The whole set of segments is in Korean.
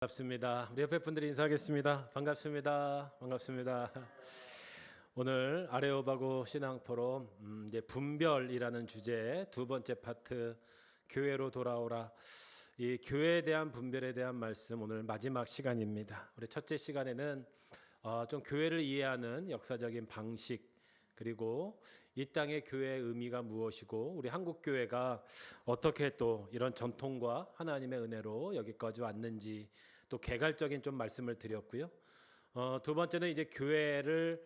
반갑습니다. 우리 옆에 분들이 인사하겠습니다. 반갑습니다. 반갑습니다. 오늘 아레오바고 신앙 포럼 이제 분별이라는 주제 두 번째 파트 교회로 돌아오라. 이 교회에 대한 분별에 대한 말씀 오늘 마지막 시간입니다. 우리 첫째 시간에는 좀 교회를 이해하는 역사적인 방식 그리고 이 땅의 교회의 의미가 무엇이고 우리 한국 교회가 어떻게 또 이런 전통과 하나님의 은혜로 여기까지 왔는지 또 개괄적인 좀 말씀을 드렸고요. 두 번째는 이제 교회를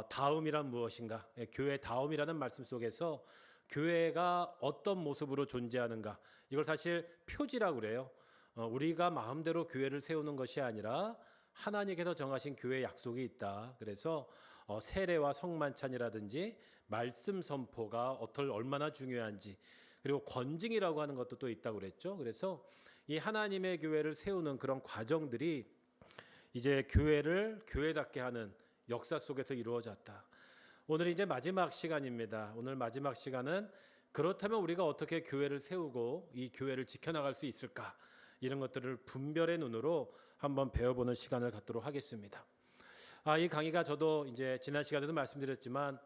다음이란 무엇인가? 교회 다음이라는 말씀 속에서 교회가 어떤 모습으로 존재하는가? 이걸 사실 표지라고 그래요. 우리가 마음대로 교회를 세우는 것이 아니라 하나님께서 정하신 교회 약속이 있다. 그래서 세례와 성만찬이라든지 말씀 선포가 얼마나 중요한지 그리고 권징이라고 하는 것도 또 있다고 그랬죠. 그래서 이 하나님의 교회를 세우는 그런 과정들이 이제 교회를 교회답게 하는 역사 속에서 이루어졌다. 오늘 이제 마지막 시간입니다. 오늘 마지막 시간은 그렇다면 우리가 어떻게 교회를 세우고 이 교회를 지켜나갈 수 있을까? 이런 것들을 분별의 눈으로 한번 배워보는 시간을 갖도록 하겠습니다. 이 강의가 저도 이제 지난 시간에도 말씀드렸지만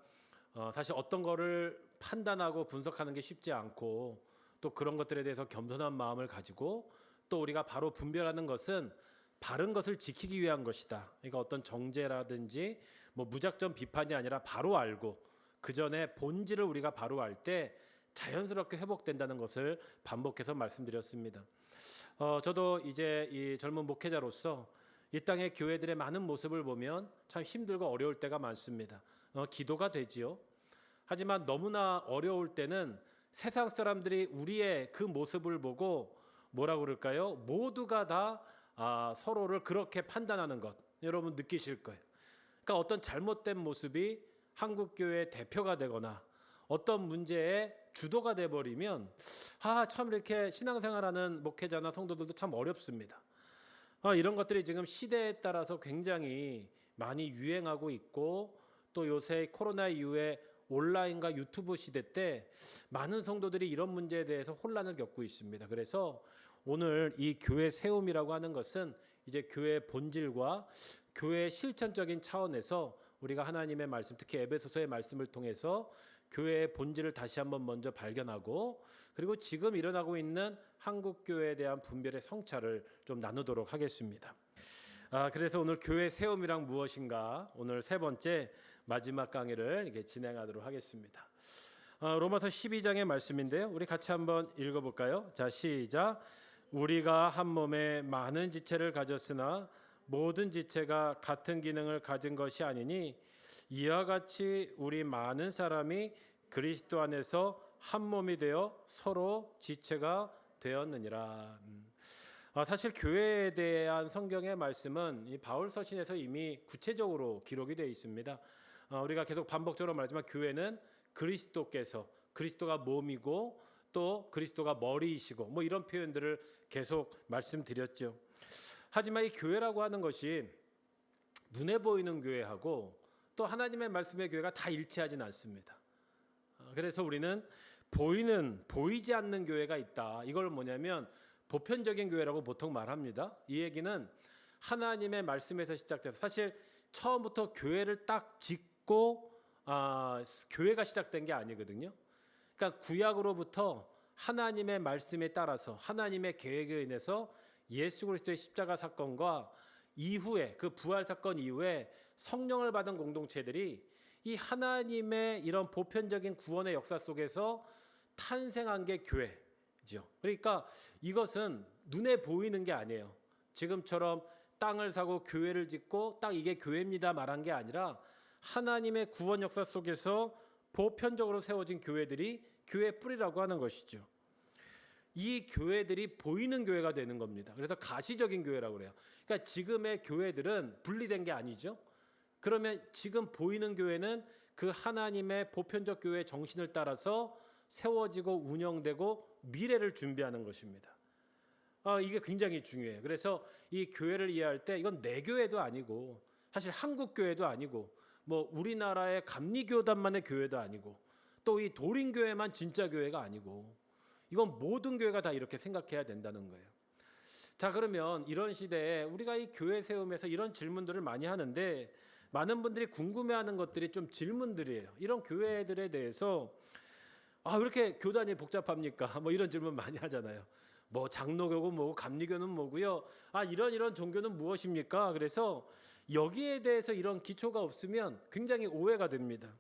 사실 어떤 거를 판단하고 분석하는 게 쉽지 않고 또 그런 것들에 대해서 겸손한 마음을 가지고 또 우리가 바로 분별하는 것은 바른 것을 지키기 위한 것이다. 그러니까 어떤 정죄라든지 뭐 무작정 비판이 아니라 바로 알고 그 전에 본질을 우리가 바로 알 때 자연스럽게 회복된다는 것을 반복해서 말씀드렸습니다. 저도 이제 이 젊은 목회자로서 이 땅의 교회들의 많은 모습을 보면 참 힘들고 어려울 때가 많습니다. 기도가 되지요. 하지만 너무나 어려울 때는 세상 사람들이 우리의 그 모습을 보고 뭐라고 그럴까요? 모두가 다 서로를 그렇게 판단하는 것 여러분 느끼실 거예요. 그러니까 어떤 잘못된 모습이 한국교회의 대표가 되거나 어떤 문제에 주도가 돼버리면 참 이렇게 신앙생활하는 목회자나 성도들도 참 어렵습니다. 이런 것들이 지금 시대에 따라서 굉장히 많이 유행하고 있고 또 요새 코로나 이후에 온라인과 유튜브 시대 때 많은 성도들이 이런 문제에 대해서 혼란을 겪고 있습니다. 그래서 오늘 이 교회 세움이라고 하는 것은 이제 교회의 본질과 교회의 실천적인 차원에서 우리가 하나님의 말씀, 특히 에베소서의 말씀을 통해서 교회의 본질을 다시 한번 먼저 발견하고 그리고 지금 일어나고 있는 한국 교회에 대한 분별의 성찰을 좀 나누도록 하겠습니다. 그래서 오늘 교회 세움이란 무엇인가 오늘 세 번째 마지막 강의를 이렇게 진행하도록 하겠습니다. 로마서 12장의 말씀인데요. 우리 같이 한번 읽어볼까요? 자, 시작. 우리가 한 몸에 많은 지체를 가졌으나 모든 지체가 같은 기능을 가진 것이 아니니 이와 같이 우리 많은 사람이 그리스도 안에서 한 몸이 되어 서로 지체가 되었느니라. 사실 교회에 대한 성경의 말씀은 이 바울 서신에서 이미 구체적으로 기록이 되어 있습니다. 우리가 계속 반복적으로 말하지만 교회는 그리스도가 몸이고 또 그리스도가 머리이시고 뭐 이런 표현들을 계속 말씀드렸죠. 하지만 이 교회라고 하는 것이 눈에 보이는 교회하고 또 하나님의 말씀의 교회가 다 일치하지는 않습니다. 그래서 우리는 보이지 않는 교회가 있다. 이걸 뭐냐면 보편적인 교회라고 보통 말합니다. 이 얘기는 하나님의 말씀에서 시작돼서 사실 처음부터 교회를 딱 짓고 교회가 시작된 게 아니거든요. 그러니까 구약으로부터 하나님의 말씀에 따라서 하나님의 계획에 인해서 예수 그리스도의 십자가 사건과 이후에 그 부활 사건 이후에 성령을 받은 공동체들이 이 하나님의 이런 보편적인 구원의 역사 속에서 탄생한 게 교회죠. 그러니까 이것은 눈에 보이는 게 아니에요. 지금처럼 땅을 사고 교회를 짓고 딱 이게 교회입니다 말한 게 아니라 하나님의 구원 역사 속에서 보편적으로 세워진 교회들이 교회의 뿌리라고 하는 것이죠. 이 교회들이 보이는 교회가 되는 겁니다. 그래서 가시적인 교회라고 그래요. 그러니까 지금의 교회들은 분리된 게 아니죠. 그러면 지금 보이는 교회는 그 하나님의 보편적 교회의 정신을 따라서 세워지고 운영되고 미래를 준비하는 것입니다. 이게 굉장히 중요해요. 그래서 이 교회를 이해할 때 이건 내 교회도 아니고 사실 한국 교회도 아니고 뭐 우리나라의 감리교단만의 교회도 아니고 또 이 도림교회만 진짜 교회가 아니고 이건 모든 교회가 다 이렇게 생각해야 된다는 거예요. 자, 그러면 이런 시대에 우리가 이 교회 세움에서 이런 질문들을 많이 하는데 많은 분들이 궁금해하는 것들이 좀 질문들이에요. 이런 교회들에 대해서 왜 이렇게 교단이 복잡합니까? 뭐 이런 질문 많이 하잖아요. 뭐 장로교고 뭐고 감리교는 뭐고요. 이런 종교는 무엇입니까? 그래서 여기에 대해서 이런 기초가 없으면 굉장히 오해가 됩니다.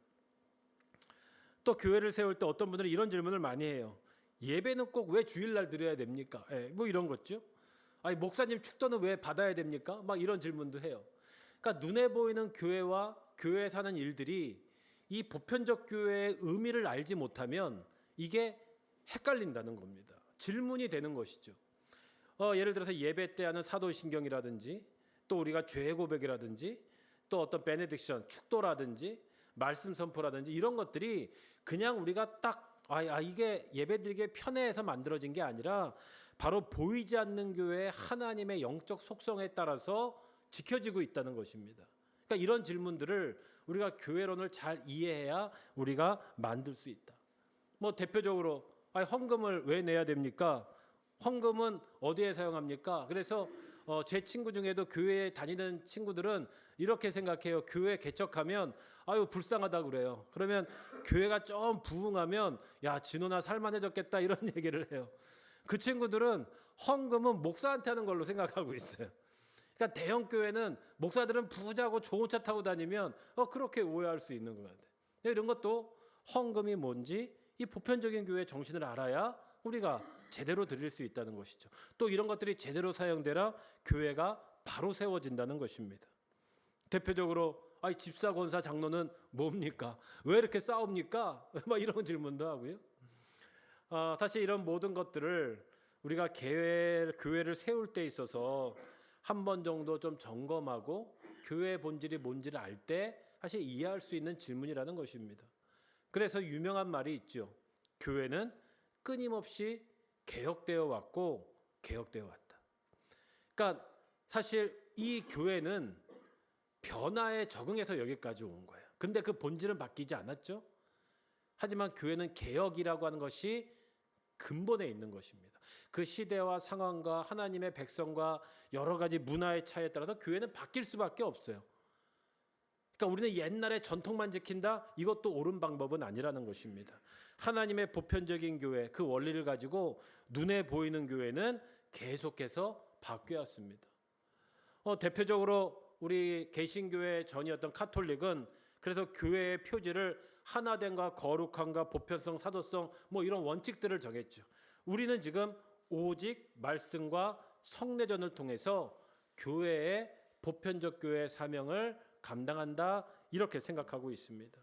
또 교회를 세울 때 어떤 분들은 이런 질문을 많이 해요. 예배는 꼭 왜 주일날 드려야 됩니까? 뭐 이런 거죠. 목사님 축도는 왜 받아야 됩니까? 막 이런 질문도 해요. 그러니까 눈에 보이는 교회와 교회에 사는 일들이 이 보편적 교회의 의미를 알지 못하면 이게 헷갈린다는 겁니다. 질문이 되는 것이죠. 예를 들어서 예배 때 하는 사도신경이라든지 또 우리가 죄 고백이라든지 또 어떤 베네딕션, 축도라든지 말씀 선포라든지 이런 것들이 그냥 우리가 딱 이게 예배드리기에 편해서 만들어진 게 아니라 바로 보이지 않는 교회의 하나님의 영적 속성에 따라서 지켜지고 있다는 것입니다. 그러니까 이런 질문들을 우리가 교회론을 잘 이해해야 우리가 만들 수 있다. 뭐 대표적으로 헌금을 왜 내야 됩니까? 헌금은 어디에 사용합니까? 그래서 제 친구 중에도 교회에 다니는 친구들은 이렇게 생각해요. 교회 개척하면 불쌍하다고 그래요. 그러면 교회가 좀 부흥하면 진호나 살만해졌겠다 이런 얘기를 해요. 그 친구들은 헌금은 목사한테 하는 걸로 생각하고 있어요. 그러니까 대형 교회는 목사들은 부자고 좋은 차 타고 다니면 그렇게 오해할 수 있는 것 같아요. 이런 것도 헌금이 뭔지 이 보편적인 교회의 정신을 알아야 우리가 제대로 드릴 수 있다는 것이죠. 또 이런 것들이 제대로 사용되라 교회가 바로 세워진다는 것입니다. 대표적으로 집사, 권사, 장로는 뭡니까? 왜 이렇게 싸웁니까? 막 이런 질문도 하고요. 사실 이런 모든 것들을 우리가 교회를 세울 때 있어서 한 번 정도 좀 점검하고 교회의 본질이 뭔지를 알 때 사실 이해할 수 있는 질문이라는 것입니다. 그래서 유명한 말이 있죠. 교회는 끊임없이 개혁되어 왔고 개혁되어 왔다. 그러니까 사실 이 교회는 변화에 적응해서 여기까지 온 거예요. 근데 그 본질은 바뀌지 않았죠. 하지만 교회는 개혁이라고 하는 것이 근본에 있는 것입니다. 그 시대와 상황과 하나님의 백성과 여러 가지 문화의 차이에 따라서 교회는 바뀔 수밖에 없어요. 그러니까 우리는 옛날의 전통만 지킨다? 이것도 옳은 방법은 아니라는 것입니다. 하나님의 보편적인 교회, 그 원리를 가지고 눈에 보이는 교회는 계속해서 바뀌어 왔습니다. 대표적으로 우리 개신교회 전이었던 카톨릭은 그래서 교회의 표지를 하나됨과 거룩함과 보편성, 사도성 뭐 이런 원칙들을 정했죠. 우리는 지금 오직 말씀과 성례전을 통해서 교회의 보편적 교회의 사명을 감당한다 이렇게 생각하고 있습니다.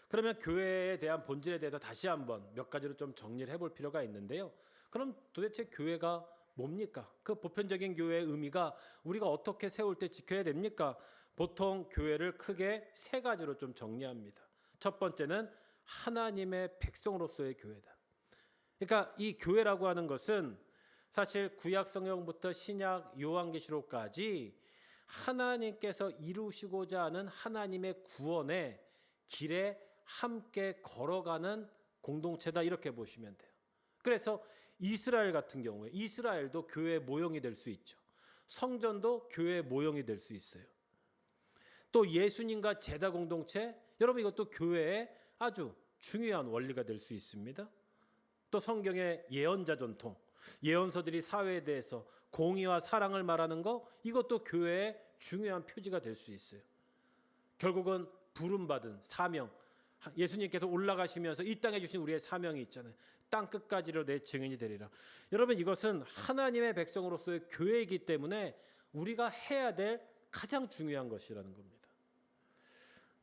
그러면 교회에 대한 본질에 대해서 다시 한번 몇 가지로 좀 정리를 해볼 필요가 있는데요. 그럼 도대체 교회가 뭡니까? 그 보편적인 교회의 의미가 우리가 어떻게 세울 때 지켜야 됩니까? 보통 교회를 크게 세 가지로 좀 정리합니다. 첫 번째는 하나님의 백성으로서의 교회다. 그러니까 이 교회라고 하는 것은 사실 구약 성경부터 신약 요한계시록까지 하나님께서 이루시고자 하는 하나님의 구원의 길에 함께 걸어가는 공동체다 이렇게 보시면 돼요. 그래서 이스라엘 같은 경우에 이스라엘도 교회의 모형이 될 수 있죠. 성전도 교회의 모형이 될 수 있어요. 또 예수님과 제자 공동체, 여러분 이것도 교회의 아주 중요한 원리가 될 수 있습니다. 또 성경의 예언자 전통, 예언서들이 사회에 대해서 공의와 사랑을 말하는 거, 이것도 교회의 중요한 표지가 될 수 있어요. 결국은 부름받은 사명, 예수님께서 올라가시면서 이 땅에 주신 우리의 사명이 있잖아요. 땅 끝까지로 내 증인이 되리라. 여러분 이것은 하나님의 백성으로서의 교회이기 때문에 우리가 해야 될 가장 중요한 것이라는 겁니다.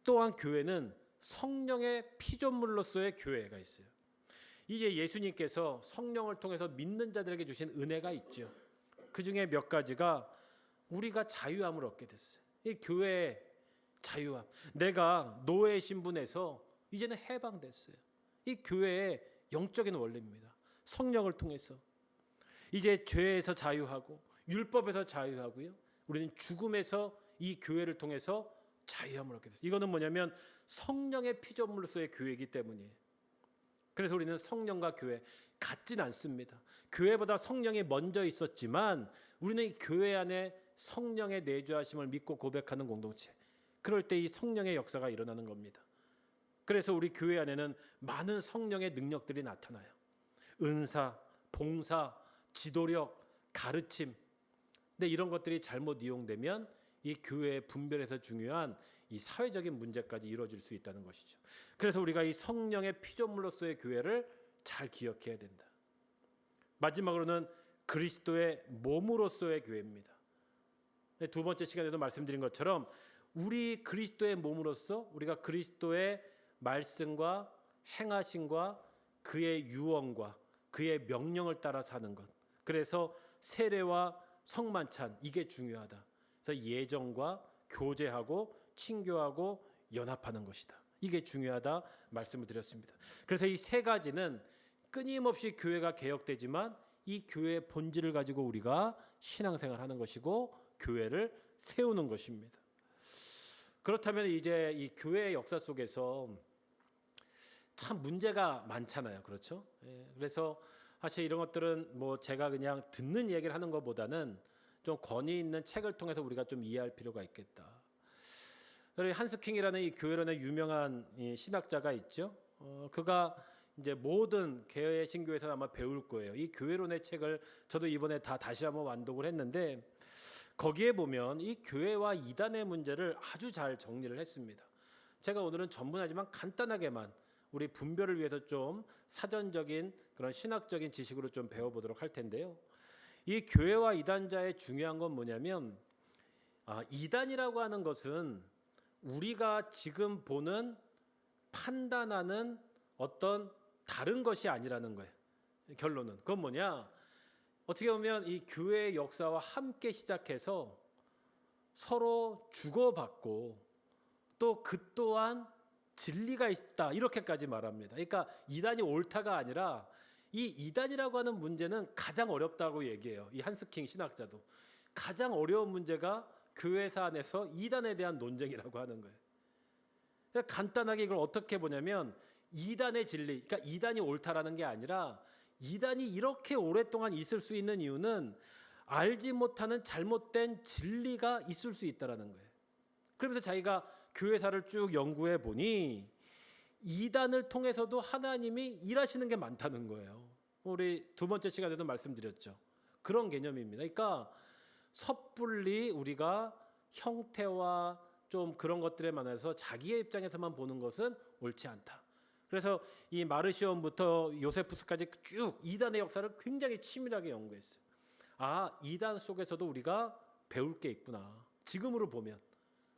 또한 교회는 성령의 피조물로서의 교회가 있어요. 이제 예수님께서 성령을 통해서 믿는 자들에게 주신 은혜가 있죠. 그 중에 몇 가지가 우리가 자유함을 얻게 됐어요. 이 교회의 자유함. 내가 노예 신분에서 이제는 해방됐어요. 이 교회의 영적인 원리입니다. 성령을 통해서 이제 죄에서 자유하고 율법에서 자유하고요. 우리는 죽음에서 이 교회를 통해서 자유함을 얻게 됐어요. 이거는 뭐냐면 성령의 피조물로서의 교회이기 때문이에요. 그래서 우리는 성령과 교회 같진 않습니다. 교회보다 성령이 먼저 있었지만 우리는 이 교회 안에 성령의 내주하심을 믿고 고백하는 공동체. 그럴 때 이 성령의 역사가 일어나는 겁니다. 그래서 우리 교회 안에는 많은 성령의 능력들이 나타나요. 은사, 봉사, 지도력, 가르침. 근데 이런 것들이 잘못 이용되면 이 교회의 분별에서 중요한 이 사회적인 문제까지 이루어질 수 있다는 것이죠. 그래서 우리가 이 성령의 피조물로서의 교회를 잘 기억해야 된다. 마지막으로는 그리스도의 몸으로서의 교회입니다. 두 번째 시간에도 말씀드린 것처럼 우리 그리스도의 몸으로서 우리가 그리스도의 말씀과 행하심과 그의 유언과 그의 명령을 따라 사는 것. 그래서 세례와 성만찬 이게 중요하다. 그래서 예정과 교제하고 친교하고 연합하는 것이다. 이게 중요하다 말씀을 드렸습니다. 그래서 이 세 가지는 끊임없이 교회가 개혁되지만 이 교회의 본질을 가지고 우리가 신앙생활하는 것이고 교회를 세우는 것입니다. 그렇다면 이제 이 교회의 역사 속에서 참 문제가 많잖아요. 그렇죠? 그래서 사실 이런 것들은 뭐 제가 그냥 듣는 얘기를 하는 것보다는 좀 권위 있는 책을 통해서 우리가 좀 이해할 필요가 있겠다. 한스킹이라는 이 교회론의 유명한 이 신학자가 있죠. 그가 이제 모든 개신교에서 아마 배울 거예요. 이 교회론의 책을 저도 이번에 다시 한번 완독을 했는데 거기에 보면 이 교회와 이단의 문제를 아주 잘 정리를 했습니다. 제가 오늘은 전부는 하지만 간단하게만 우리 분별을 위해서 좀 사전적인 그런 신학적인 지식으로 좀 배워보도록 할 텐데요. 이 교회와 이단자의 중요한 건 뭐냐면 이단이라고 하는 것은 우리가 지금 보는 판단하는 어떤 다른 것이 아니라는 거예요. 결론은 그건 뭐냐? 어떻게 보면 이 교회의 역사와 함께 시작해서 서로 주고받고 또 그 또한 진리가 있다 이렇게까지 말합니다. 그러니까 이단이 옳다가 아니라 이 이단이라고 하는 문제는 가장 어렵다고 얘기해요. 이 한스킹 신학자도 가장 어려운 문제가 교회사 안에서 이단에 대한 논쟁이라고 하는 거예요. 그러니까 간단하게 이걸 어떻게 보냐면 이단의 진리, 그러니까 이단이 옳다라는 게 아니라 이단이 이렇게 오랫동안 있을 수 있는 이유는 알지 못하는 잘못된 진리가 있을 수 있다라는 거예요. 그러면서 자기가 교회사를 쭉 연구해 보니 이단을 통해서도 하나님이 일하시는 게 많다는 거예요. 우리 두 번째 시간에도 말씀드렸죠. 그런 개념입니다. 그러니까 섣불리 우리가 형태와 좀 그런 것들에 만나서 자기의 입장에서만 보는 것은 옳지 않다. 그래서 이 마르시온부터 요세푸스까지 쭉 이단의 역사를 굉장히 치밀하게 연구했어요. 이단 속에서도 우리가 배울 게 있구나. 지금으로 보면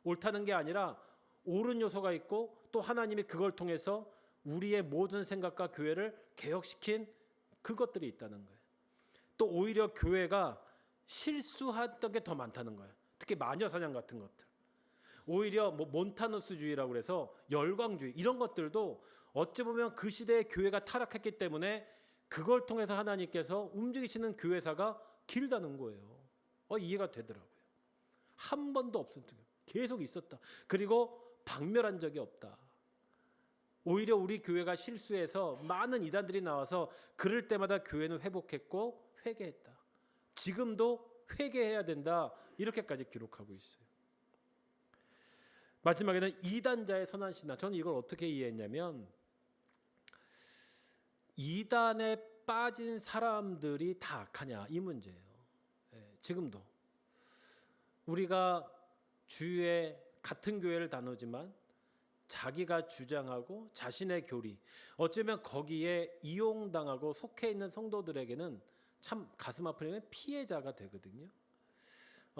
옳다는 게 아니라 옳은 요소가 있고 또 하나님이 그걸 통해서 우리의 모든 생각과 교회를 개혁시킨 그것들이 있다는 거예요. 또 오히려 교회가 실수했던 게 더 많다는 거예요. 특히 마녀 사냥 같은 것들. 오히려 뭐 몬타누스주의라고 그래서 열광주의 이런 것들도 어찌 보면 그 시대에 교회가 타락했기 때문에 그걸 통해서 하나님께서 움직이시는 교회사가 길다는 거예요. 이해가 되더라고요. 한 번도 없었던 계속 있었다. 그리고 박멸한 적이 없다. 오히려 우리 교회가 실수해서 많은 이단들이 나와서 그럴 때마다 교회는 회복했고 회개했다. 지금도 회개해야 된다. 이렇게까지 기록하고 있어요. 마지막에는 이단자의 선한 신앙. 저는 이걸 어떻게 이해했냐면 이단에 빠진 사람들이 다 악하냐 이 문제예요. 지금도 우리가 주위에 같은 교회를 다니지만 자기가 주장하고 자신의 교리 어쩌면 거기에 이용당하고 속해 있는 성도들에게는 참 가슴 아프면 피해자가 되거든요.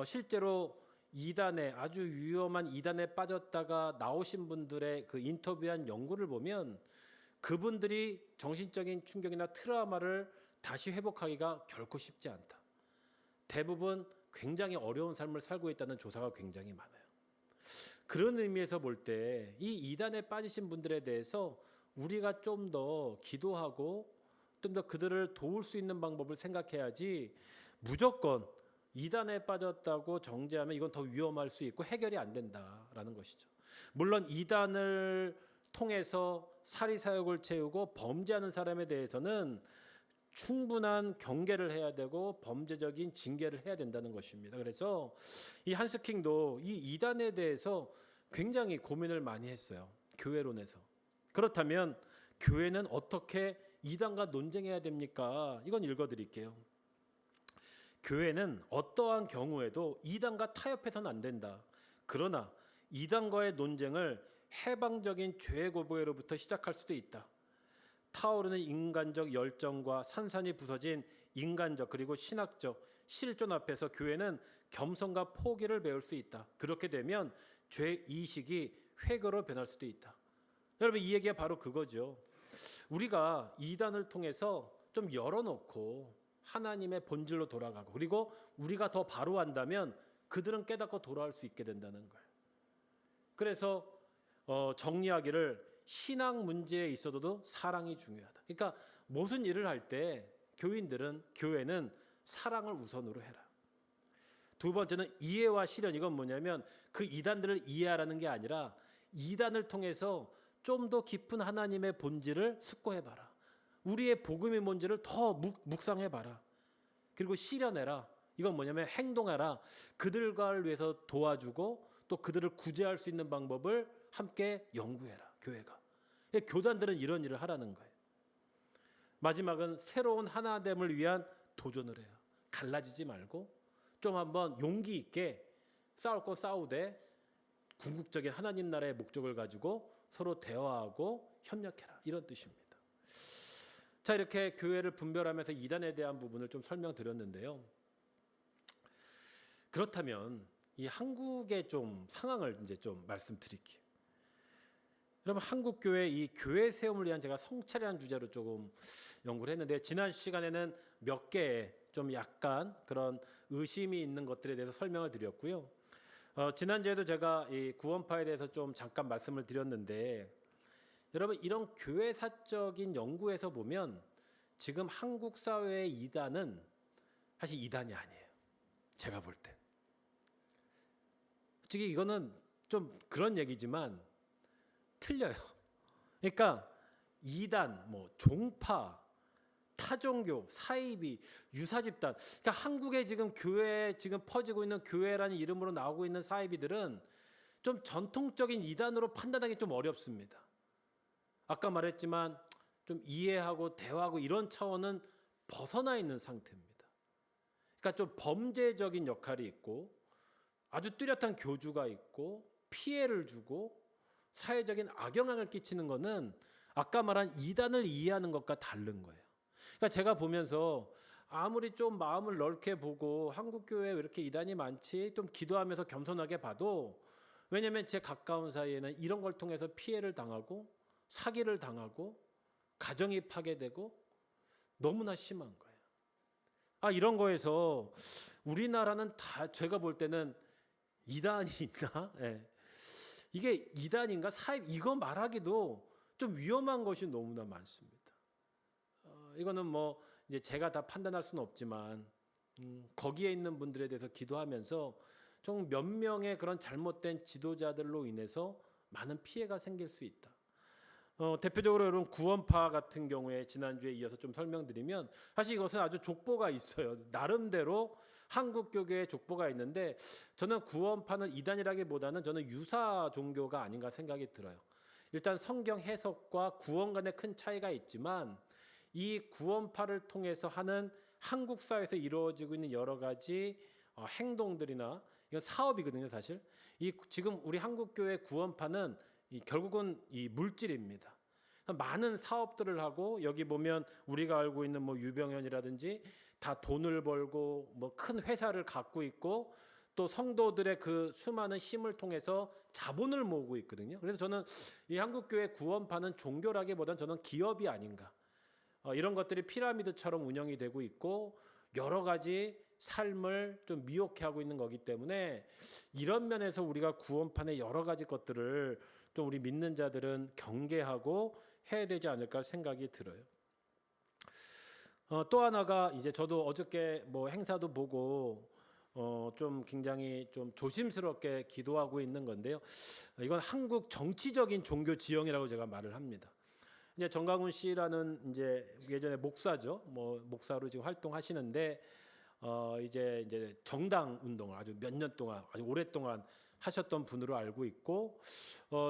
실제로 이단에 아주 위험한 이단에 빠졌다가 나오신 분들의 그 인터뷰한 연구를 보면 그분들이 정신적인 충격이나 트라우마를 다시 회복하기가 결코 쉽지 않다. 대부분 굉장히 어려운 삶을 살고 있다는 조사가 굉장히 많아요. 그런 의미에서 볼 때 이 이단에 빠지신 분들에 대해서 우리가 좀 더 기도하고 좀 더 그들을 도울 수 있는 방법을 생각해야지 무조건 이단에 빠졌다고 정죄하면 이건 더 위험할 수 있고 해결이 안 된다라는 것이죠. 물론 이단을 통해서 사리사욕을 채우고 범죄하는 사람에 대해서는 충분한 경계를 해야 되고 범죄적인 징계를 해야 된다는 것입니다. 그래서 이 한스킹도 이 이단에 대해서 굉장히 고민을 많이 했어요. 교회론에서. 그렇다면 교회는 어떻게 이단과 논쟁해야 됩니까? 이건 읽어드릴게요. 교회는 어떠한 경우에도 이단과 타협해서는 안 된다. 그러나 이단과의 논쟁을 해방적인 죄 고백으로부터 시작할 수도 있다. 타오르는 인간적 열정과 산산이 부서진 인간적 그리고 신학적 실존 앞에서 교회는 겸손과 포기를 배울 수 있다. 그렇게 되면 죄의식이 회개로 변할 수도 있다. 여러분, 이 얘기가 바로 그거죠. 우리가 이단을 통해서 좀 열어놓고 하나님의 본질로 돌아가고, 그리고 우리가 더 바로 한다면 그들은 깨닫고 돌아올 수 있게 된다는 거예요. 그래서 정리하기를 신앙 문제에 있어도 사랑이 중요하다. 그러니까 무슨 일을 할 때 교회는 사랑을 우선으로 해라. 두 번째는 이해와 실현. 이건 뭐냐면 그 이단들을 이해하라는 게 아니라 이단을 통해서 좀 더 깊은 하나님의 본질을 숙고해봐라. 우리의 복음의 본질을 더 묵상해봐라. 그리고 실현해라. 이건 뭐냐면 행동하라. 그들과를 위해서 도와주고 또 그들을 구제할 수 있는 방법을 함께 연구해라. 교회가. 교단들은 이런 일을 하라는 거예요. 마지막은 새로운 하나됨을 위한 도전을 해요. 갈라지지 말고 좀 한번 용기 있게 싸울 거 싸우되 궁극적인 하나님 나라의 목적을 가지고 서로 대화하고 협력해라. 이런 뜻입니다. 자, 이렇게 교회를 분별하면서 이단에 대한 부분을 좀 설명드렸는데요. 그렇다면 이 한국의 좀 상황을 이제 좀 말씀드릴게요. 여러분, 한국 교회 이 교회 세움을 위한 제가 성찰이라는 주제로 조금 연구를 했는데, 지난 시간에는 몇 개의 좀 약간 그런 의심이 있는 것들에 대해서 설명을 드렸고요. 지난주에도 제가 이 구원파에 대해서 좀 잠깐 말씀을 드렸는데, 여러분, 이런 교회사적인 연구에서 보면 지금 한국 사회의 이단은 사실 이단이 아니에요. 제가 볼 때. 솔직히 이거는 좀 그런 얘기지만 틀려요. 그러니까 이단, 종파, 타종교, 사이비, 유사집단. 그러니까 한국에 지금 교회 지금 퍼지고 있는 교회라는 이름으로 나오고 있는 사이비들은 좀 전통적인 이단으로 판단하기 좀 어렵습니다. 아까 말했지만 좀 이해하고 대화하고 이런 차원은 벗어나 있는 상태입니다. 그러니까 좀 범죄적인 역할이 있고 아주 뚜렷한 교주가 있고 피해를 주고 사회적인 악영향을 끼치는 것은 아까 말한 이단을 이해하는 것과 다른 거예요. 그러니까 제가 보면서 아무리 좀 마음을 넓게 보고 한국 교회에 왜 이렇게 이단이 많지 좀 기도하면서 겸손하게 봐도, 왜냐하면 제 가까운 사이에는 이런 걸 통해서 피해를 당하고 사기를 당하고 가정이 파괴되고 너무나 심한 거예요. 이런 거에서 우리나라는 다 제가 볼 때는 이단이 있나? 네. 이게 이단인가? 이거 말하기도 좀 위험한 것이 너무나 많습니다. 이거는 이제 제가 다 판단할 수는 없지만 거기에 있는 분들에 대해서 기도하면서 좀 몇 명의 그런 잘못된 지도자들로 인해서 많은 피해가 생길 수 있다. 대표적으로 여러분 구원파 같은 경우에 지난주에 이어서 좀 설명드리면, 사실 이것은 아주 족보가 있어요. 나름대로 한국 교계의 족보가 있는데, 저는 구원파는 이단이라기보다는 저는 유사 종교가 아닌가 생각이 들어요. 일단 성경 해석과 구원 간에 큰 차이가 있지만 이 구원파를 통해서 하는 한국 사회에서 이루어지고 있는 여러 가지 행동들이나, 이건 사업이거든요. 사실 지금 우리 한국 교회 구원파는 결국은 이 물질입니다. 많은 사업들을 하고, 여기 보면 우리가 알고 있는 유병현이라든지 다 돈을 벌고 큰 회사를 갖고 있고, 또 성도들의 그 수많은 힘을 통해서 자본을 모으고 있거든요. 그래서 저는 이 한국교회 구원파는 종교라기보다는 저는 기업이 아닌가. 이런 것들이 피라미드처럼 운영이 되고 있고 여러 가지 삶을 좀 미혹해 하고 있는 거기 때문에, 이런 면에서 우리가 구원판의 여러 가지 것들을 좀 우리 믿는 자들은 경계하고 해야 되지 않을까 생각이 들어요. 또 하나가, 이제 저도 어저께 행사도 보고 좀 굉장히 좀 조심스럽게 기도하고 있는 건데요. 이건 한국 정치적인 종교 지형이라고 제가 말을 합니다. 이제 정강훈 씨라는 이제 예전에 목사죠. 뭐 목사로 지금 활동하시는데 이제 정당 운동을 아주 몇 년 동안 아주 오랫동안 하셨던 분으로 알고 있고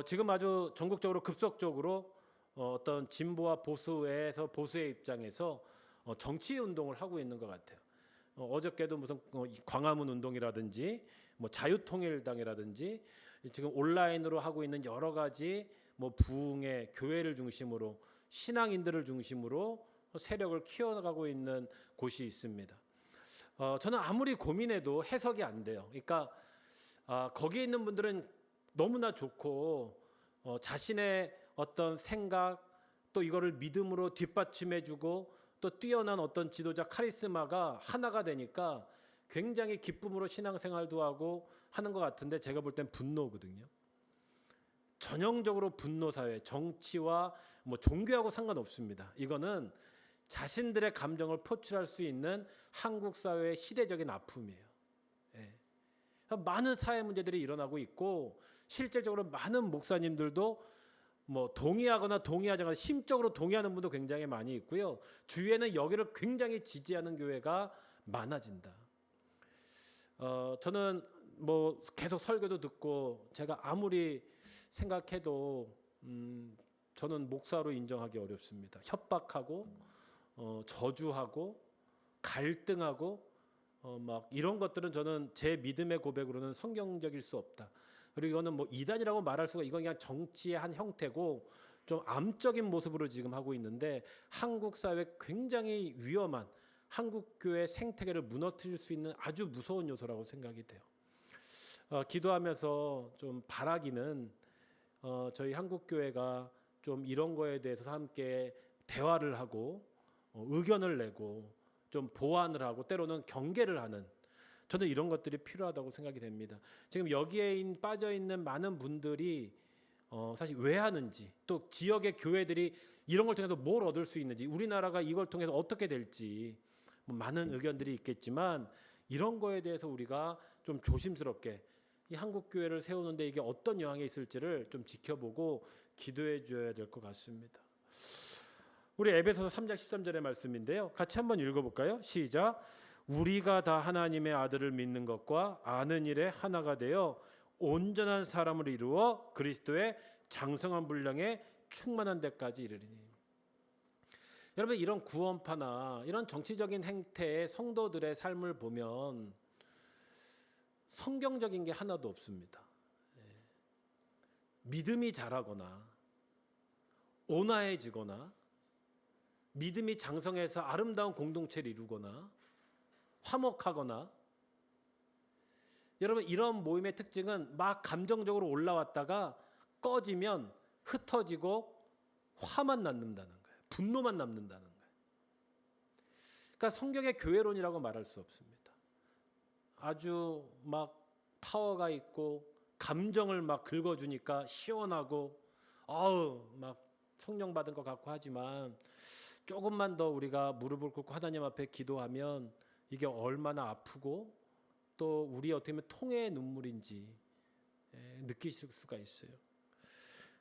지금 아주 전국적으로 급속적으로 어떤 진보와 보수에서 보수의 입장에서 정치 운동을 하고 있는 것 같아요. 어저께도 무슨 광화문 운동이라든지 뭐 자유통일당이라든지 지금 온라인으로 하고 있는 여러 가지 뭐 부흥의 교회를 중심으로 신앙인들을 중심으로 세력을 키워나가고 있는 곳이 있습니다. 저는 아무리 고민해도 해석이 안 돼요. 그러니까 거기에 있는 분들은 너무나 좋고 자신의 어떤 생각 또 이거를 믿음으로 뒷받침해주고 또 뛰어난 어떤 지도자 카리스마가 하나가 되니까 굉장히 기쁨으로 신앙생활도 하고 하는 것 같은데 제가 볼 땐 분노거든요. 전형적으로 분노 사회, 정치와 뭐 종교하고 상관없습니다. 이거는 자신들의 감정을 표출할 수 있는 한국 사회의 시대적인 아픔이에요. 예. 많은 사회 문제들이 일어나고 있고 실질적으로 많은 목사님들도 뭐 동의하거나 동의하지 않거나 심적으로 동의하는 분도 굉장히 많이 있고요. 주위에는 여기를 굉장히 지지하는 교회가 많아진다. 저는 뭐 계속 설교도 듣고 제가 아무리 생각해도 저는 목사로 인정하기 어렵습니다. 협박하고 저주하고 갈등하고 막 이런 것들은 저는 제 믿음의 고백으로는 성경적일 수 없다. 그리고 이거는 뭐 이단이라고 말할 수가 이건 그냥 정치의 한 형태고 좀 암적인 모습으로 지금 하고 있는데 한국 사회 굉장히 위험한 한국 교회 생태계를 무너뜨릴 수 있는 아주 무서운 요소라고 생각이 돼요. 기도하면서 좀 바라기는 저희 한국 교회가 좀 이런 거에 대해서 함께 대화를 하고 의견을 내고 좀 보완을 하고 때로는 경계를 하는 저는 이런 것들이 필요하다고 생각이 됩니다. 지금 여기에 빠져 있는 많은 분들이 사실 왜 하는지 또 지역의 교회들이 이런 걸 통해서 뭘 얻을 수 있는지 우리나라가 이걸 통해서 어떻게 될지 뭐 많은 의견들이 있겠지만 이런 거에 대해서 우리가 좀 조심스럽게 이 한국 교회를 세우는데 이게 어떤 영향이 있을지를 좀 지켜보고 기도해 줘야 될 것 같습니다. 우리 에베소서 3장 13절의 말씀인데요. 같이 한번 읽어볼까요? 시작. 우리가 다 하나님의 아들을 믿는 것과 아는 일에 하나가 되어 온전한 사람을 이루어 그리스도의 장성한 분량에 충만한 데까지 이르리니. 여러분 이런 구원파나 이런 정치적인 행태의 성도들의 삶을 보면 성경적인 게 하나도 없습니다. 믿음이 자라거나 온화해지거나 믿음이 장성해서 아름다운 공동체를 이루거나 화목하거나 여러분 이런 모임의 특징은 막 감정적으로 올라왔다가 꺼지면 흩어지고 화만 남는다는 거예요. 분노만 남는다는 거예요. 그러니까 성경의 교회론이라고 말할 수 없습니다. 아주 막 파워가 있고 감정을 막 긁어주니까 시원하고 막 성령 받은 것 같고 하지만 조금만 더 우리가 무릎을 꿇고 하나님 앞에 기도하면 이게 얼마나 아프고 또 우리 어떻게 보면 통해의 눈물인지 느끼실 수가 있어요.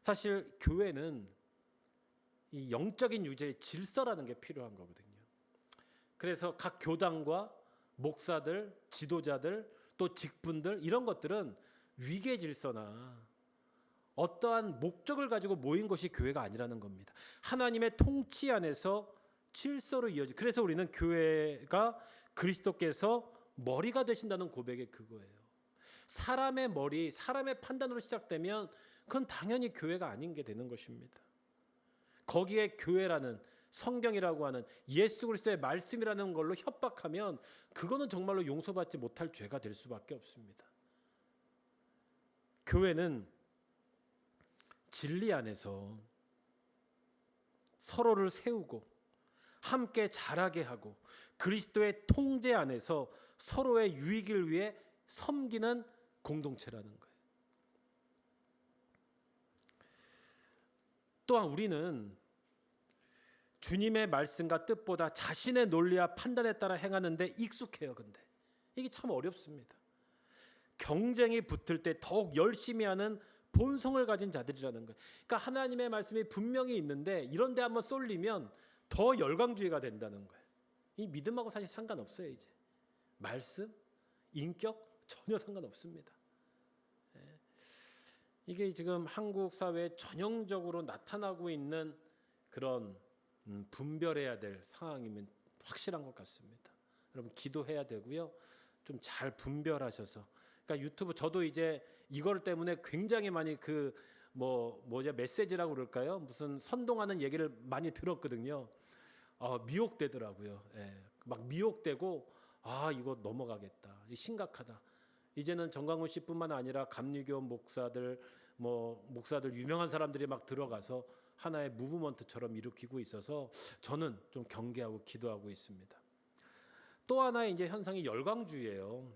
사실 교회는 이 영적인 유죄의 질서라는 게 필요한 거거든요. 그래서 각 교당과 목사들, 지도자들, 또 직분들 이런 것들은 위계 질서나 어떠한 목적을 가지고 모인 것이 교회가 아니라는 겁니다. 하나님의 통치 안에서 질서로 이어지. 그래서 우리는 교회가 그리스도께서 머리가 되신다는 고백이 그거예요. 사람의 머리, 사람의 판단으로 시작되면 그건 당연히 교회가 아닌 게 되는 것입니다. 거기에 교회라는 성경이라고 하는 예수 그리스도의 말씀이라는 걸로 협박하면 그거는 정말로 용서받지 못할 죄가 될 수밖에 없습니다. 교회는 진리 안에서 서로를 세우고 함께 자라게 하고 그리스도의 통제 안에서 서로의 유익을 위해 섬기는 공동체라는 거예요. 또한 우리는 주님의 말씀과 뜻보다 자신의 논리와 판단에 따라 행하는데 익숙해요. 근데 이게 참 어렵습니다. 경쟁이 붙을 때 더욱 열심히 하는 본성을 가진 자들이라는 거예요. 그러니까 하나님의 말씀이 분명히 있는데 이런 데 한번 쏠리면 더 열광주의가 된다는 거예요. 이 믿음하고 사실 상관없어요. 이제 말씀, 인격 전혀 상관없습니다. 이게 지금 한국 사회에 전형적으로 나타나고 있는 그런 분별해야 될 상황이면 확실한 것 같습니다. 여러분 기도해야 되고요. 좀 잘 분별하셔서. 그러니까 유튜브 저도 이제 이걸 때문에 굉장히 많이 메시지라고 그럴까요? 무슨 선동하는 얘기를 많이 들었거든요. 미혹되더라고요. 막 미혹되고 이거 넘어가겠다. 심각하다. 이제는 정강훈 씨뿐만 아니라 감리교 목사들, 목사들 유명한 사람들이 막 들어가서 하나의 무브먼트처럼 일으키고 있어서 저는 좀 경계하고 기도하고 있습니다. 또 하나의 이제 현상이 열광주의예요.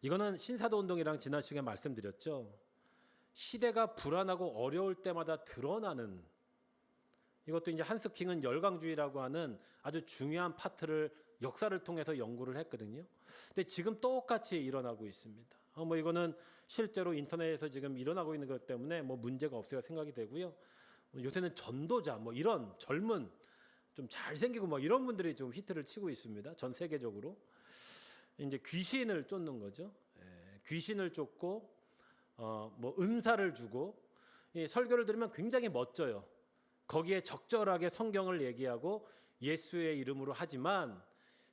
이거는 신사도 운동이랑 지난 시간에 말씀드렸죠. 시대가 불안하고 어려울 때마다 드러나는, 이것도 이제 한스킹은 열광주의라고 하는 아주 중요한 파트를 역사를 통해서 연구를 했거든요. 근데 지금 똑같이 일어나고 있습니다. 이거는 실제로 인터넷에서 지금 일어나고 있는 것 때문에 문제가 없어요 생각이 되고요. 요새는 전도자 이런 젊은 좀 잘생기고 이런 분들이 좀 히트를 치고 있습니다. 전 세계적으로. 이제 귀신을 쫓는 거죠. 귀신을 쫓고 은사를 주고, 설교를 들으면 굉장히 멋져요. 거기에 적절하게 성경을 얘기하고 예수의 이름으로 하지만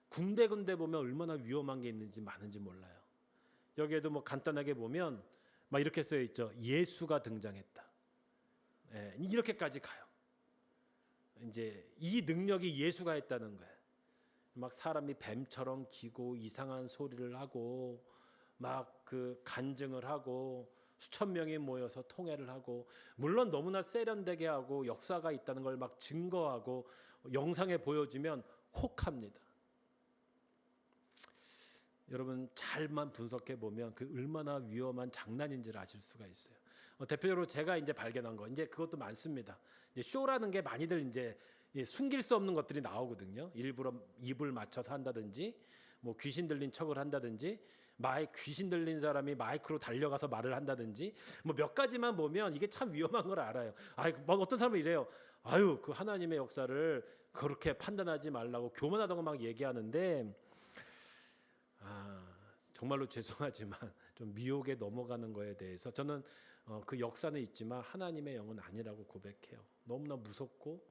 군데군데 보면 얼마나 위험한 게 있는지 많은지 몰라요. 여기에도 간단하게 보면 이렇게 쓰여 있죠. 예수가 등장했다. 이렇게까지 가요. 이제 이 능력이 예수가 했다는 거예요. 막 사람이 뱀처럼 기고 이상한 소리를 하고 간증을 하고 수천 명이 모여서 통회를 하고, 물론 너무나 세련되게 하고 역사가 있다는 걸 막 증거하고 영상에 보여주면 혹합니다. 여러분 잘만 분석해 보면 그 얼마나 위험한 장난인지를 아실 수가 있어요. 대표적으로 제가 이제 발견한 거, 이제 그것도 많습니다. 이제 쇼라는 게 많이들 이제 숨길 수 없는 것들이 나오거든요. 일부러 입을 맞춰서 한다든지, 귀신 들린 척을 한다든지, 귀신 들린 사람이 마이크로 달려가서 말을 한다든지, 몇 가지만 보면 이게 참 위험한 걸 알아요. 어떤 사람은 이래요. 그 하나님의 역사를 그렇게 판단하지 말라고 교만하다고 막 얘기하는데, 정말로 죄송하지만 좀 미혹에 넘어가는 거에 대해서 저는 그 역사는 있지만 하나님의 영은 아니라고 고백해요. 너무나 무섭고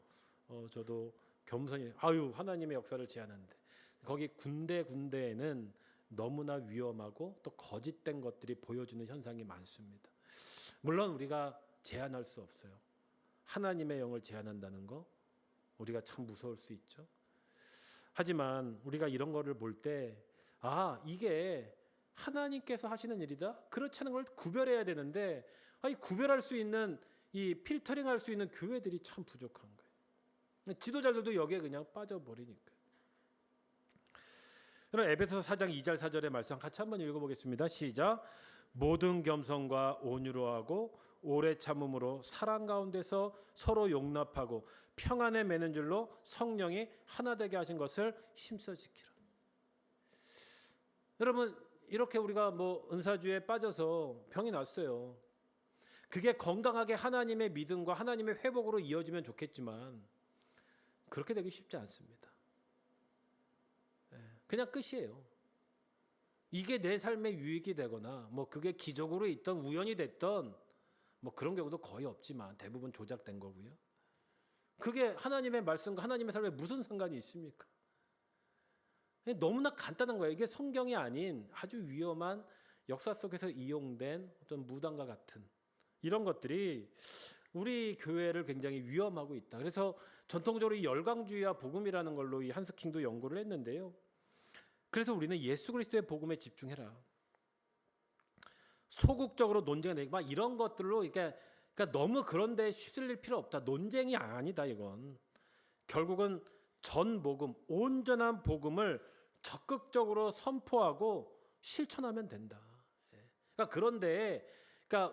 저도 겸손히 하나님의 역사를 제안하는데, 거기 군데군데에는 너무나 위험하고 또 거짓된 것들이 보여주는 현상이 많습니다. 물론 우리가 제한할 수 없어요. 하나님의 영을 제한한다는 거 우리가 참 무서울 수 있죠. 하지만 우리가 이런 거를 볼 때 이게 하나님께서 하시는 일이다? 그렇지 않은 걸 구별해야 되는데 구별할 수 있는, 이 필터링할 수 있는 교회들이 참 부족한 거예요. 지도자들도 여기에 그냥 빠져버리니까. 그럼 에베소서 4장 2절 4절의 말씀 같이 한번 읽어보겠습니다. 시작. 모든 겸손과 온유로 하고 오래 참음으로 사랑 가운데서 서로 용납하고 평안에 매는 줄로 성령이 하나 되게 하신 것을 힘써 지키라. 여러분 이렇게 우리가 은사주에 빠져서 병이 났어요. 그게 건강하게 하나님의 믿음과 하나님의 회복으로 이어지면 좋겠지만 그렇게 되기 쉽지 않습니다. 그냥 끝이에요. 이게 내 삶의 유익이 되거나 그게 기적으로 있던 우연이 됐던 그런 경우도 거의 없지만 대부분 조작된 거고요. 그게 하나님의 말씀과 하나님의 삶에 무슨 상관이 있습니까? 너무나 간단한 거예요. 이게 성경이 아닌 아주 위험한 역사 속에서 이용된 어떤 무당과 같은 이런 것들이 우리 교회를 굉장히 위험하고 있다. 그래서 전통적으로 이 열광주의와 복음이라는 걸로 이 한스킹도 연구를 했는데요. 그래서 우리는 예수 그리스도의 복음에 집중해라. 소극적으로 논쟁을 막 이런 것들로 그러니까 너무 그런데 휩쓸릴 필요 없다. 논쟁이 아니다 이건. 결국은 전 복음, 온전한 복음을 적극적으로 선포하고 실천하면 된다. 그런데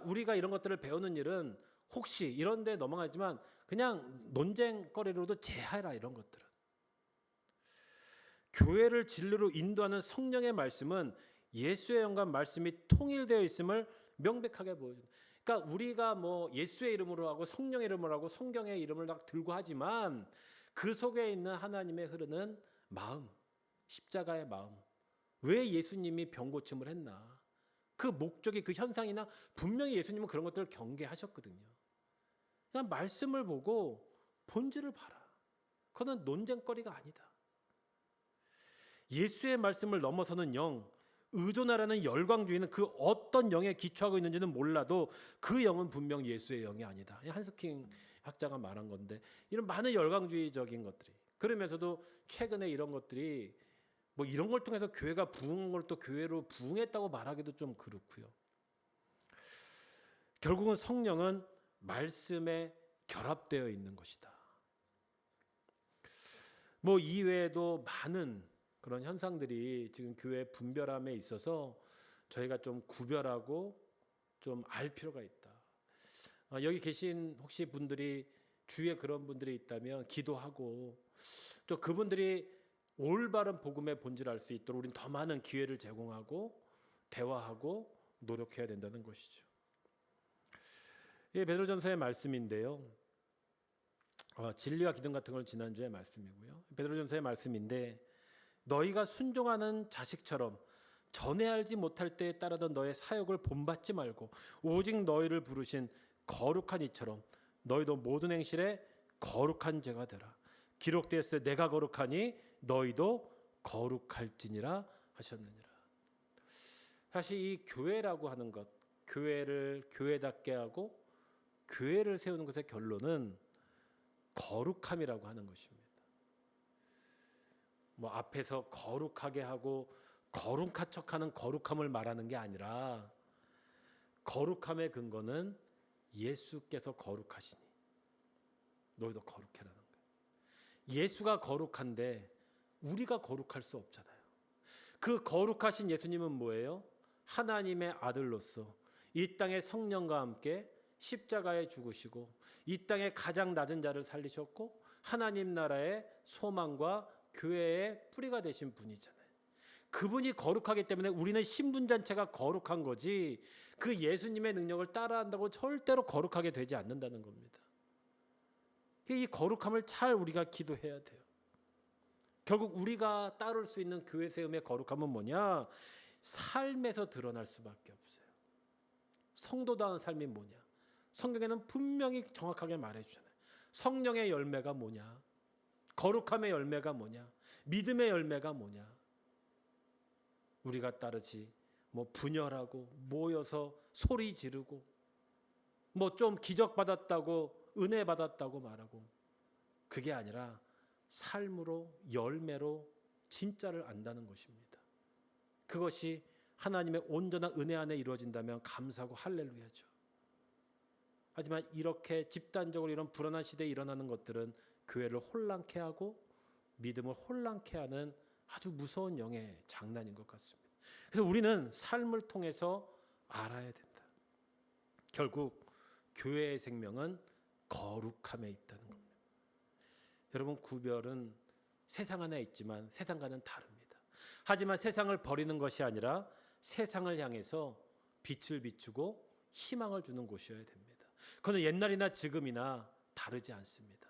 우리가 이런 것들을 배우는 일은 혹시 이런 데 넘어가지만 그냥 논쟁거리로도 제하라 이런 것들은. 교회를 진리로 인도하는 성령의 말씀은 예수의 영과 말씀이 통일되어 있음을 명백하게 보여줍니다. 그러니까 우리가 뭐 예수의 이름으로 하고 성령의 이름으로 하고 성경의 이름을 막 들고 하지만 그 속에 있는 하나님의 흐르는 마음, 십자가의 마음, 왜 예수님이 병 고침을 했나, 그 목적이, 그 현상이나 분명히 예수님은 그런 것들을 경계하셨거든요. 그냥 말씀을 보고 본질을 봐라. 그거는 논쟁거리가 아니다. 예수의 말씀을 넘어서는 영, 의존하라는 열광주의는 그 어떤 영에 기초하고 있는지는 몰라도 그 영은 분명 예수의 영이 아니다. 한스킹 학자가 말한 건데, 이런 많은 열광주의적인 것들이, 그러면서도 최근에 이런 것들이 뭐 이런 걸 통해서 교회가 부흥한 걸 또 교회로 부흥했다고 말하기도 좀 그렇고요. 결국은 성령은 말씀에 결합되어 있는 것이다. 뭐 이외에도 많은 그런 현상들이 지금 교회 분별함에 있어서 저희가 좀 구별하고 좀 알 필요가 있다. 여기 계신 혹시 분들이 주위에 그런 분들이 있다면 기도하고 또 그분들이 올바른 복음의 본질을 알 수 있도록 우리는 더 많은 기회를 제공하고 대화하고 노력해야 된다는 것이죠. 베드로전서의 말씀인데요. 진리와 기쁨 같은 걸 지난주에 말씀이고요. 베드로전서의 말씀인데, 너희가 순종하는 자식처럼 전에 알지 못할 때에 따르던 너의 사역을 본받지 말고 오직 너희를 부르신 거룩한 이처럼 너희도 모든 행실에 거룩한 죄가 되라. 기록되었을 때 내가 거룩하니 너희도 거룩할지니라 하셨느니라. 사실 이 교회라고 하는 것, 교회를 교회답게 하고 교회를 세우는 것의 결론은 거룩함이라고 하는 것입니다. 뭐 앞에서 거룩하게 하고 거룩한 척하는 거룩함을 말하는 게 아니라, 거룩함의 근거는 예수께서 거룩하시니 너희도 거룩해라는 거예요. 예수가 거룩한데 우리가 거룩할 수 없잖아요. 그 거룩하신 예수님은 뭐예요? 하나님의 아들로서 이 땅의 성령과 함께 십자가에 죽으시고 이 땅의 가장 낮은 자를 살리셨고 하나님 나라의 소망과 교회의 뿌리가 되신 분이잖아요. 그분이 거룩하기 때문에 우리는 신분 자체가 거룩한 거지, 그 예수님의 능력을 따라한다고 절대로 거룩하게 되지 않는다는 겁니다. 이 거룩함을 잘 우리가 기도해야 돼요. 결국 우리가 따를 수 있는 교회 세움의 거룩함은 뭐냐? 삶에서 드러날 수밖에 없어요. 성도다운 삶이 뭐냐? 성경에는 분명히 정확하게 말해주잖아요. 성령의 열매가 뭐냐? 거룩함의 열매가 뭐냐? 믿음의 열매가 뭐냐? 우리가 따르지 뭐 분열하고 모여서 소리 지르고 뭐 좀 기적 받았다고 은혜 받았다고 말하고, 그게 아니라 삶으로 열매로 진짜를 안다는 것입니다. 그것이 하나님의 온전한 은혜 안에 이루어진다면 감사하고 할렐루야죠. 하지만 이렇게 집단적으로 이런 불안한 시대에 일어나는 것들은 교회를 혼란케 하고 믿음을 혼란케 하는 아주 무서운 영의 장난인 것 같습니다. 그래서 우리는 삶을 통해서 알아야 된다. 결국 교회의 생명은 거룩함에 있다는 겁니다. 여러분, 구별은 세상 안에 있지만 세상과는 다릅니다. 하지만 세상을 버리는 것이 아니라 세상을 향해서 빛을 비추고 희망을 주는 곳이어야 됩니다. 그건 옛날이나 지금이나 다르지 않습니다.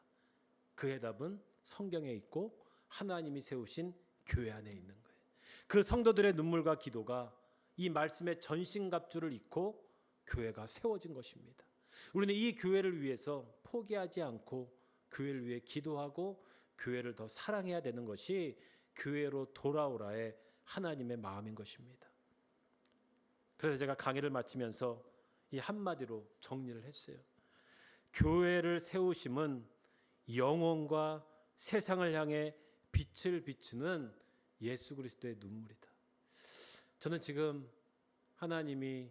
그 해답은 성경에 있고 하나님이 세우신 교회 안에 있는 거예요. 그 성도들의 눈물과 기도가 이 말씀의 전신갑주를 입고 교회가 세워진 것입니다. 우리는 이 교회를 위해서 포기하지 않고 교회를 위해 기도하고 교회를 더 사랑해야 되는 것이 교회로 돌아오라의 하나님의 마음인 것입니다. 그래서 제가 강의를 마치면서 이 한마디로 정리를 했어요. 교회를 세우심은 영혼과 세상을 향해 빛을 비추는 예수 그리스도의 눈물이다. 저는 지금 하나님이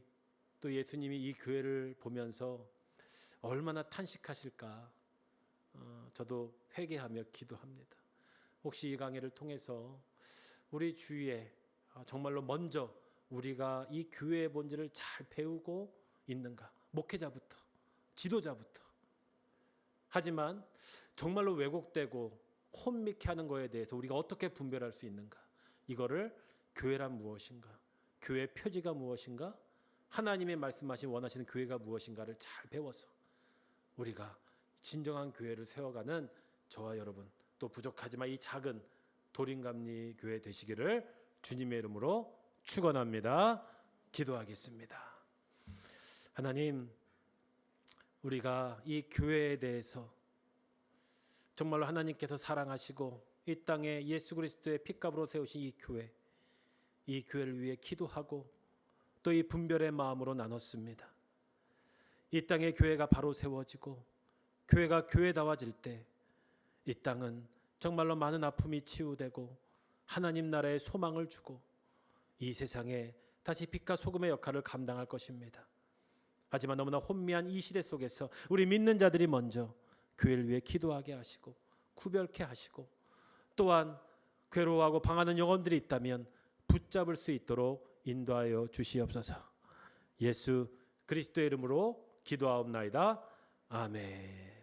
또 예수님이 이 교회를 보면서 얼마나 탄식하실까 저도 회개하며 기도합니다. 혹시 이 강의를 통해서 우리 주위에 정말로 먼저 우리가 이 교회의 본질을 잘 배우고 있는가, 목회자부터 지도자부터. 하지만 정말로 왜곡되고 혼미케 하는 거에 대해서 우리가 어떻게 분별할 수 있는가? 이거를 교회란 무엇인가? 교회 표지가 무엇인가? 하나님의 말씀하신 원하시는 교회가 무엇인가를 잘 배워서 우리가 진정한 교회를 세워가는 저와 여러분, 또 부족하지만 이 작은 도림감리 교회 되시기를 주님의 이름으로 축원합니다. 기도하겠습니다. 하나님, 우리가 이 교회에 대해서 정말로 하나님께서 사랑하시고 이 땅에 예수 그리스도의 피값으로 세우신 이 교회를 위해 기도하고 또 이 분별의 마음으로 나눴습니다. 이 땅에 교회가 바로 세워지고 교회가 교회다워질 때 이 땅은 정말로 많은 아픔이 치유되고 하나님 나라의 소망을 주고 이 세상에 다시 빛과 소금의 역할을 감당할 것입니다. 하지만 너무나 혼미한 이 시대 속에서 우리 믿는 자들이 먼저 교회를 위해 기도하게 하시고 구별케 하시고 또한 괴로워하고 방하는 영혼들이 있다면 붙잡을 수 있도록 인도하여 주시옵소서. 예수 그리스도의 이름으로 기도하옵나이다. 아멘.